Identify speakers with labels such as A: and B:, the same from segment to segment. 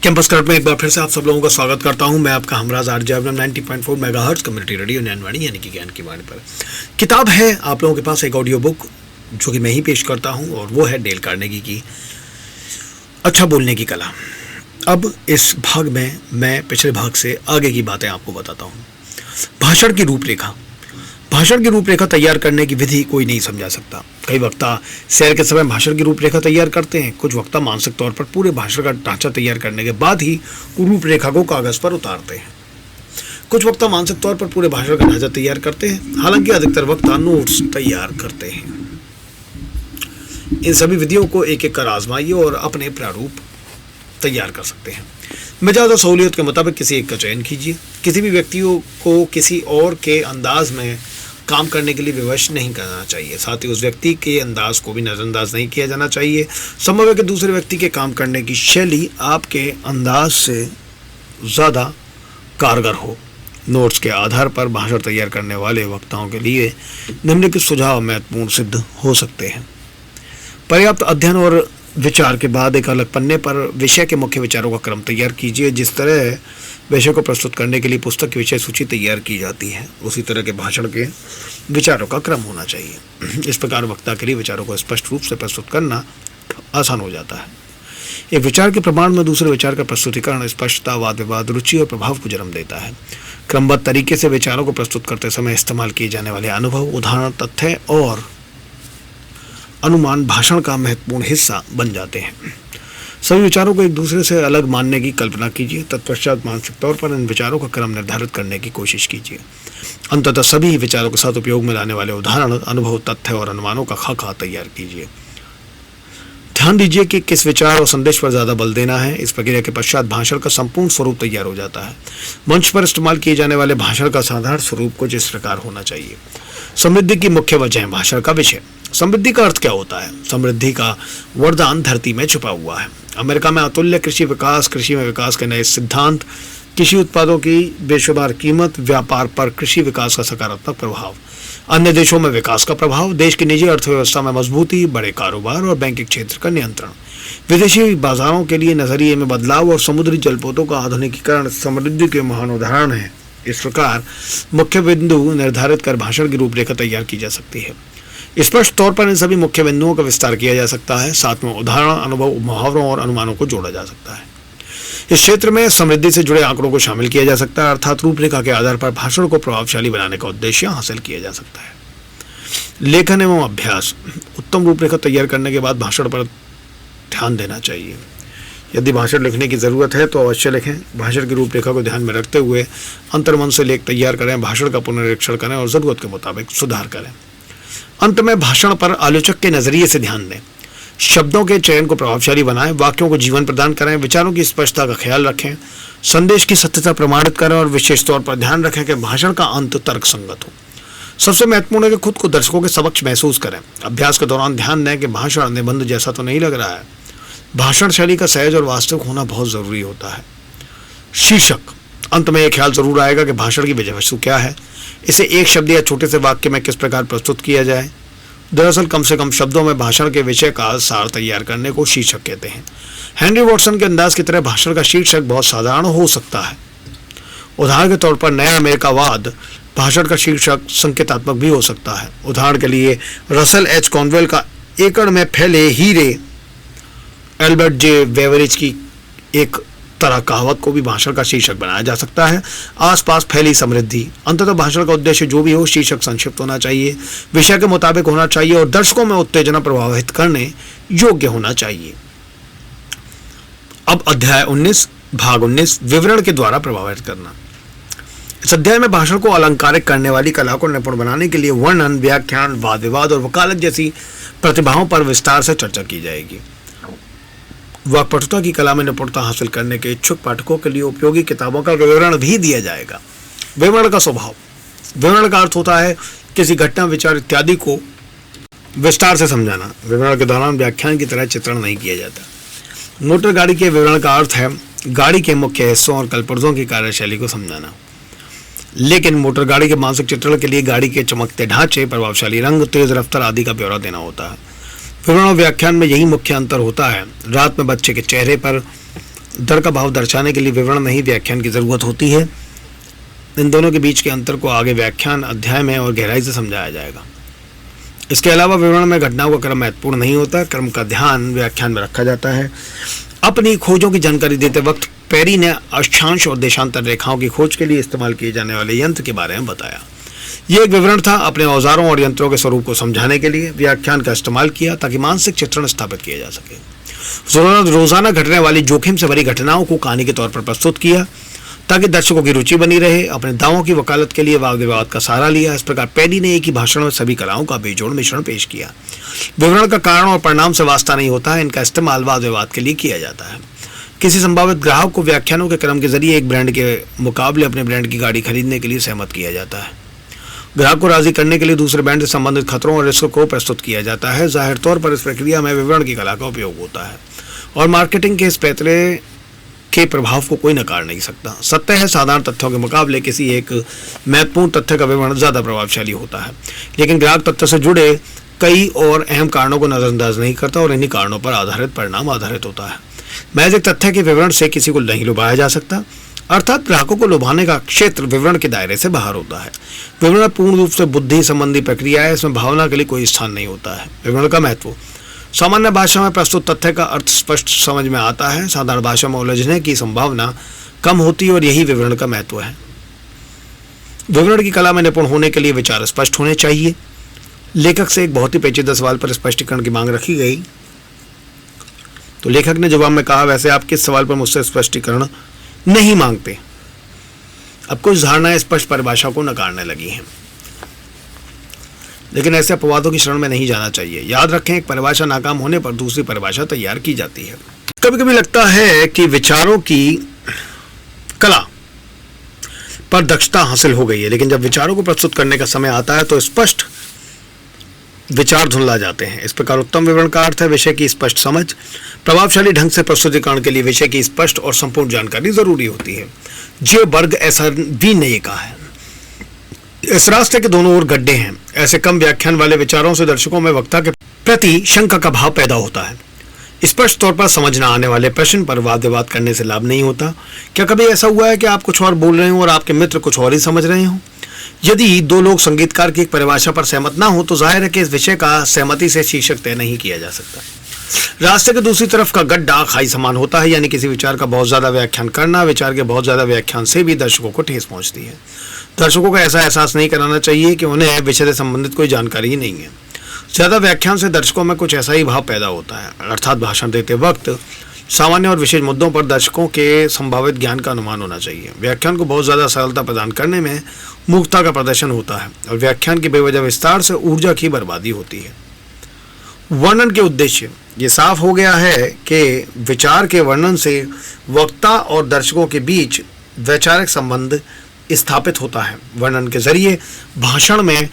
A: Campus current में एक बार फिर से आप सब लोगों का स्वागत करता हूं। मैं आपका Humraaz RJ 90.4 megahertz community radio Gyanvani यानी कि ज्ञान की वाणी पर किताब है आप लोगों के पास एक ऑडियो बुक जो कि मैं ही पेश करता हूं और वो है डेल कार्नेगी की अच्छा बोलने की कला। अब इस भाग में मैं पिछले भाग से आगे की बातें आपको बताता हूँ। भाषण की रूपरेखा तैयार करने की विधि कोई नहीं समझा सकता। कई वक्ता सैर के समय भाषण की रूपरेखा तैयार करते हैं। कुछ वक्ता मानसिक तौर पर पूरे भाषण का ढांचा तैयार करने के बाद ही रूपरेखा को कागज पर उतारते हैं। कुछ वक्ता मानसिक तौर पर पूरे भाषण का ढांचा तैयार करते हैं, हालांकि अधिकतर वक्ता नोट्स तैयार करते हैं। इन सभी विधियों को एक एक कर आजमाइए और अपने प्रारूप तैयार कर सकते हैं। मिजाज सहूलियत के मुताबिक किसी एक का चयन कीजिए। किसी भी व्यक्ति को किसी और के अंदाज में काम करने के लिए विवश नहीं करना चाहिए। साथ ही उस व्यक्ति के अंदाज को भी नज़रअंदाज नहीं किया जाना चाहिए। संभव है कि दूसरे व्यक्ति के काम करने की शैली आपके अंदाज से ज़्यादा कारगर हो। नोट्स के आधार पर भाषण तैयार करने वाले वक्ताओं के लिए निम्नलिखित सुझाव महत्वपूर्ण सिद्ध हो सकते हैं। पर्याप्त अध्ययन और विचार के बाद एक अलग पन्ने पर विषय के मुख्य विचारों का क्रम तैयार कीजिए। जिस तरह विषय को प्रस्तुत करने के लिए पुस्तक की विषय सूची तैयार की जाती है, उसी तरह के भाषण के विचारों का क्रम होना चाहिए। इस प्रकार वक्ता के लिए विचारों को स्पष्ट रूप से प्रस्तुत करना आसान हो जाता है। एक विचार के प्रमाण में दूसरे विचार का प्रस्तुतिकरण स्पष्टता, वाद विवाद, रुचि और प्रभाव को जन्म देता है। क्रमबद्ध तरीके से विचारों को प्रस्तुत करते समय इस्तेमाल किए जाने वाले अनुभव, उदाहरण, तथ्य और अनुमान भाषण का महत्वपूर्ण हिस्सा बन जाते हैं। सभी विचारों को एक दूसरे से अलग मानने की कल्पना कीजिए। तत्पश्चात मानसिक तौर पर इन विचारों का क्रम निर्धारित करने की कोशिश कीजिए। अंततः सभी विचारों के साथ उपयोग में लाने वाले उदाहरण, अनुभव, तथ्य और अनुमानों का खाका तैयार कीजिए। ध्यान दीजिए कि किस विचार और संदेश पर ज़्यादा बल देना है। इस प्रक्रिया के पश्चात भाषण का संपूर्ण स्वरूप तैयार हो जाता है। मंच पर इस्तेमाल किए जाने वाले भाषण का साधारण स्वरूप कुछ इस प्रकार होना चाहिए। समृद्धि की मुख्य वजह, भाषण का विषय। समृद्धि का अर्थ क्या होता है? समृद्धि का वरदान धरती में छुपा हुआ है। अमेरिका में अतुल्य कृषि विकास, कृषि में विकास के नए सिद्धांत, कृषि उत्पादों की बेशुमार कीमत, व्यापार पर कृषि विकास का सकारात्मक प्रभाव, अन्य देशों में विकास का प्रभाव, देश की निजी अर्थव्यवस्था में मजबूती, बड़े कारोबार और बैंकिंग क्षेत्र का नियंत्रण, विदेशी बाजारों के लिए नजरिए में बदलाव और समुद्री जलपोतों का आधुनिकीकरण समृद्धि के महान उदाहरण है। इस प्रकार मुख्य बिंदु निर्धारित कर भाषण की रूपरेखा तैयार की जा सकती है। स्पष्ट तौर पर इन सभी मुख्य बिंदुओं का विस्तार किया जा सकता है। साथ में उदाहरण, अनुभव, मुहावरों और अनुमानों को जोड़ा जा सकता है। इस क्षेत्र में समृद्धि से जुड़े आंकड़ों को शामिल किया जा सकता है, अर्थात रूपरेखा के आधार पर भाषण को प्रभावशाली बनाने का उद्देश्य हासिल किया जा सकता है। लेखन एवं अभ्यास। उत्तम रूपरेखा तैयार करने के बाद भाषण पर ध्यान देना चाहिए। यदि भाषण लिखने की ज़रूरत है तो अवश्य लिखें। भाषण की रूपरेखा को ध्यान में रखते हुए अंतर्मन से लेख तैयार करें, भाषण का पुनरीक्षण करें और ज़रूरत के मुताबिक सुधार करें। अंत में भाषण पर आलोचक के नजरिए से ध्यान दें। शब्दों के चयन को प्रभावशाली बनाएं, वाक्यों को जीवन प्रदान करें, विचारों की स्पष्टता का ख्याल रखें, संदेश की सत्यता प्रमाणित करें और विशेष तौर पर ध्यान रखें कि भाषण का अंत तर्कसंगत हो। सबसे महत्वपूर्ण है कि खुद को दर्शकों के समक्ष महसूस करें। अभ्यास के दौरान ध्यान दें कि भाषण निबंध जैसा तो नहीं लग रहा है। भाषण शैली का सहज और वास्तविक होना बहुत जरूरी होता है। शीर्षक। अंत में यह ख्याल जरूर आएगा कि भाषण की विषय वस्तु क्या है, इसे एक शब्द या छोटे से वाक्य में किस प्रकार प्रस्तुत किया जाए। दरअसल कम से कम शब्दों में भाषण के विषय का सार तैयार करने को शीर्षक कहते हैं। हेनरी वॉटसन के अंदाज की तरह भाषण का शीर्षक बहुत साधारण हो सकता है। उदाहरण के तौर पर नया अमेरिकावाद भाषण का शीर्षक संकेतात्मक भी हो सकता है। उदाहरण के लिए रसल एच कॉनवेल का एकड़ में फैले हीरे, एल्बर्ट जे वेवरेज की एक तरह कहावत को भी भाषण का शीर्षक बनाया जा सकता है। आसपास फैली समृद्धि। अंततः भाषण का उद्देश्य जो भी हो, शीर्षक संक्षिप्त होना चाहिए, विषय के मुताबिक होना चाहिए और दर्शकों में उत्तेजना प्रभावित करने योग्य होना चाहिए। अब अध्याय 19 भाग 19 विवरण के द्वारा प्रभावित करना। इस अध्याय में भाषण को अलंकारिक करने वाली कला को निपुण बनाने के लिए वर्णन, व्याख्यान, वाद विवाद और वकालत जैसी प्रतिभाओं पर विस्तार से चर्चा की जाएगी। वाक्पटुता की कला में निपुणता हासिल करने के इच्छुक पाठकों के लिए उपयोगी किताबों का विवरण भी दिया जाएगा। विवरण का स्वभाव। विवरण का अर्थ होता है किसी घटना, विचार इत्यादि को विस्तार से समझाना। विवरण के दौरान व्याख्यान की तरह चित्रण नहीं किया जाता। मोटर गाड़ी के विवरण का अर्थ है गाड़ी के मुख्य हिस्सों और कलपुर्जों की कार्यशैली को समझाना। लेकिन मोटर गाड़ी के मानसिक चित्रण के लिए गाड़ी के चमकते ढांचे, प्रभावशाली रंग, तेज रफ्तार आदि का ब्यौरा देना होता है। विवरण और व्याख्यान में यही मुख्य अंतर होता है। रात में बच्चे के चेहरे पर दर का भाव दर्शाने के लिए विवरण नहीं व्याख्यान की जरूरत होती है। इन दोनों के बीच के अंतर को आगे व्याख्यान अध्याय में और गहराई से समझाया जाएगा। इसके अलावा विवरण में घटनाओं का क्रम महत्वपूर्ण नहीं होता, क्रम का ध्यान व्याख्यान में रखा जाता है। अपनी खोजों की जानकारी देते वक्त पेरी ने अक्षांश और देशांतर रेखाओं की खोज के लिए इस्तेमाल किए जाने वाले यंत्र के बारे में बताया। यह एक विवरण था। अपने औजारों और यंत्रों के स्वरूप को समझाने के लिए व्याख्यान का इस्तेमाल किया ताकि मानसिक चित्रण स्थापित किया जा सके। रोजाना घटने वाली जोखिम से भरी घटनाओं को कहानी के तौर पर प्रस्तुत किया ताकि दर्शकों की रुचि बनी रहे। अपने दावों की वकालत के लिए वाद विवाद का सहारा लिया। इस प्रकार पेरी ने एक ही भाषण में सभी कलाओं का बेजोड़ मिश्रण पेश किया। विवरण का कारण और परिणाम से वास्ता नहीं होता है, इनका इस्तेमाल वाद विवाद के लिए किया जाता है। किसी संभावित ग्राहक को व्याख्यानों के क्रम के जरिए एक ब्रांड के मुकाबले अपने ब्रांड की गाड़ी खरीदने के लिए सहमत किया जाता है। ग्राहक को राजी करने के लिए दूसरे ब्रांड से संबंधित खतरों और रिस्क को प्रस्तुत किया जाता है। जाहिर तौर पर इस प्रक्रिया में विवरण की कला का उपयोग होता है और मार्केटिंग के इस पैतरे के प्रभाव को कोई नकार नहीं सकता। सत्य है, साधारण तथ्यों के मुकाबले किसी एक महत्वपूर्ण तथ्य का विवरण ज्यादा प्रभावशाली होता है, लेकिन ग्राहक तथ्य से जुड़े कई और अहम कारणों को नजरअंदाज नहीं करता और इन्हीं कारणों पर आधारित परिणाम आधारित होता है। महज एक तथ्य के विवरण से किसी को नहीं लुभाया जा सकता, अर्थात ग्राहकों को लुभाने का क्षेत्र विवरण के दायरे से बाहर होता है। विवरण पूर्ण रूप से बुद्धि संबंधी प्रक्रिया है, इसमें भावना के लिए कोई स्थान नहीं होता है। विवरण का महत्व सामान्य भाषा में प्रस्तुत तथ्य का अर्थ स्पष्ट समझ में आता है। साधारण भाषा में उलझने की संभावना कम होती है और यही विवरण का महत्व है। विवरण की कला में निपुण होने के लिए विचार स्पष्ट होने चाहिए। लेखक से एक बहुत ही पेचीदा सवाल पर स्पष्टीकरण की मांग रखी गई, तो लेखक ने जवाब में कहा, वैसे आप किस सवाल पर मुझसे स्पष्टीकरण नहीं मांगते? अब कुछ धारणाएं स्पष्ट परिभाषा को नकारने लगी हैं, लेकिन ऐसे अपवादों की शरण में नहीं जाना चाहिए। याद रखें, एक परिभाषा नाकाम होने पर दूसरी परिभाषा तैयार की जाती है। कभी कभी लगता है कि विचारों की कला पर दक्षता हासिल हो गई है, लेकिन जब विचारों को प्रस्तुत करने का समय आता है तो स्पष्ट विचार धुंधला जाते हैं। इस प्रकार उत्तम विवरण का अर्थ है विषय की स्पष्ट समझ। प्रभावशाली ढंग से प्रस्तुतिकरण के लिए विषय की स्पष्ट और संपूर्ण जानकारी जरूरी होती है। जे बर्ग ऐसा भी नहीं कहा है, इस रास्ते के दोनों ओर गड्ढे हैं। ऐसे कम व्याख्यान वाले विचारों से दर्शकों में वक्ता के प्रति शंका का भाव पैदा होता है। स्पष्ट तौर पर समझ न आने वाले प्रश्न पर वाद विवाद करने से लाभ नहीं होता। क्या कभी ऐसा हुआ है कि आप कुछ और बोल रहे हो और आपके मित्र कुछ और ही समझ रहे हो? यदि दो लोग संगीतकार की एक परिभाषा पर सहमत ना हो तो जाहिर है कि इस विषय का सहमति से शीर्षक तय नहीं किया जा सकता। रास्ते के दूसरी तरफ का गड्ढा खाई समान होता है, यानी किसी विचार का बहुत ज्यादा व्याख्यान करना। विचार के बहुत ज्यादा व्याख्यान से भी दर्शकों को ठेस पहुंचती है। दर्शकों को ऐसा एहसास नहीं कराना चाहिए कि उन्हें विषय से संबंधित कोई जानकारी ही नहीं है। ज्यादा व्याख्यान से दर्शकों में कुछ ऐसा ही भाव पैदा होता है, अर्थात भाषण देते वक्त सामान्य और विशेष मुद्दों पर दर्शकों के संभावित ज्ञान का अनुमान होना चाहिए। व्याख्यान को बहुत ज्यादा सरलता प्रदान करने में मूर्खता का प्रदर्शन होता है और व्याख्यान की बेवजह विस्तार से ऊर्जा की बर्बादी होती है। वर्णन के उद्देश्य ये साफ हो गया है कि विचार के वर्णन से वक्ता और दर्शकों के बीच वैचारिक संबंध स्थापित होता है। वर्णन के जरिए भाषण में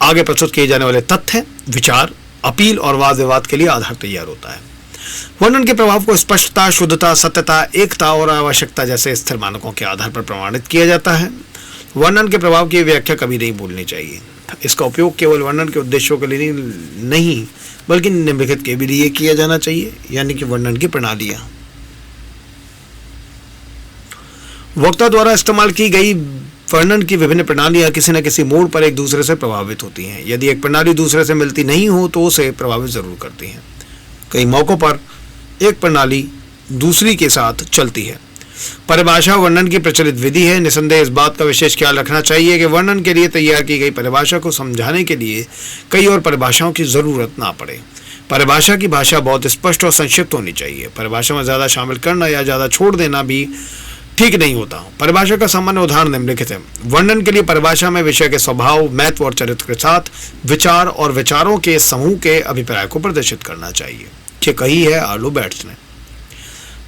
A: आगे प्रस्तुत किए जाने वाले तथ्य, विचार, अपील और वाद विवाद के लिए आधार तैयार होता है। वर्णन के प्रभाव को स्पष्टता, शुद्धता, सत्यता, एकता और आवश्यकता जैसे स्थिर मानकों के आधार पर प्रमाणित किया जाता है। वर्णन के प्रभाव की व्याख्या कभी नहीं भूलनी चाहिए। इसका उपयोग केवल वर्णन के उद्देश्यों के लिए नहीं बल्कि निम्नलिखित के भी लिए किया जाना चाहिए, यानी कि वर्णन की प्रणालियां। वक्ता द्वारा इस्तेमाल की गई वर्णन की विभिन्न प्रणालियां किसी न किसी मोड़ पर एक दूसरे से प्रभावित होती हैं। यदि एक प्रणाली दूसरे से मिलती नहीं हो तो उसे प्रभावित जरूर करती है। कई मौकों पर एक प्रणाली दूसरी के साथ चलती है। परिभाषा वर्णन की प्रचलित विधि है। निसंदेह इस बात का विशेष ख्याल रखना चाहिए कि वर्णन के लिए तैयार की गई परिभाषा को समझाने के लिए कई और परिभाषाओं की जरूरत ना पड़े। परिभाषा की भाषा बहुत स्पष्ट और संक्षिप्त होनी चाहिए। परिभाषा में ज्यादा शामिल करना या ज्यादा छोड़ देना भी ठीक नहीं होता। परिभाषा का सामान्य उदाहरण निम्नलिखित है। वर्णन के लिए परिभाषा में विषय के स्वभाव, महत्व और चरित्र के साथ विचार और विचारों के समूह के अभिप्राय को प्रदर्शित करना चाहिए। ये कही है आर्लो बैट्स ने।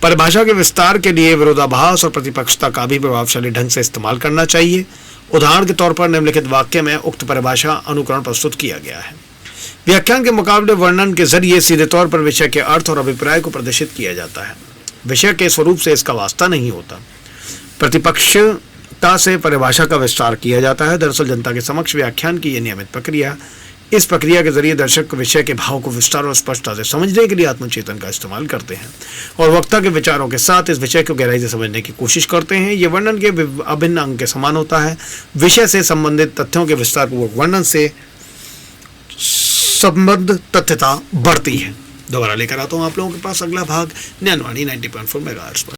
A: परिभाषा के विस्तार के लिए विरोधाभास और प्रतिपक्षता का भी प्रभावशाली ढंग से इस्तेमाल करना चाहिए। उदाहरण के तौर पर निम्नलिखित वाक्य में उक्त परिभाषा अनुकरण प्रस्तुत किया गया है। व्याख्यान के मुकाबले वर्णन के जरिए सीधे तौर पर विषय के अर्थ और अभिप्राय को प्रदर्शित किया जाता है। विषय के स्वरूप से इसका वास्ता नहीं होता। प्रतिपक्षता से परिभाषा का विस्तार किया जाता है। दरअसल जनता के समक्ष व्याख्यान की यह नियमित प्रक्रिया इस प्रक्रिया के जरिए दर्शक विषय के भाव को विस्तार और स्पष्टता से समझने के लिए आत्मचेतन का इस्तेमाल करते हैं और वक्ता के विचारों के साथ इस विषय को गहराई से समझने की कोशिश करते हैं। ये वर्णन के अभिन्न अंग के समान होता है। विषय से संबंधित तथ्यों के विस्तारपूर्वक वर्णन से संबंध तथ्यता बढ़ती है। दोबारा लेकर आता हूँ आप लोगों के पास अगला भाग ज्ञानवाणी 90.4 मेगाहर्ट्ज पर।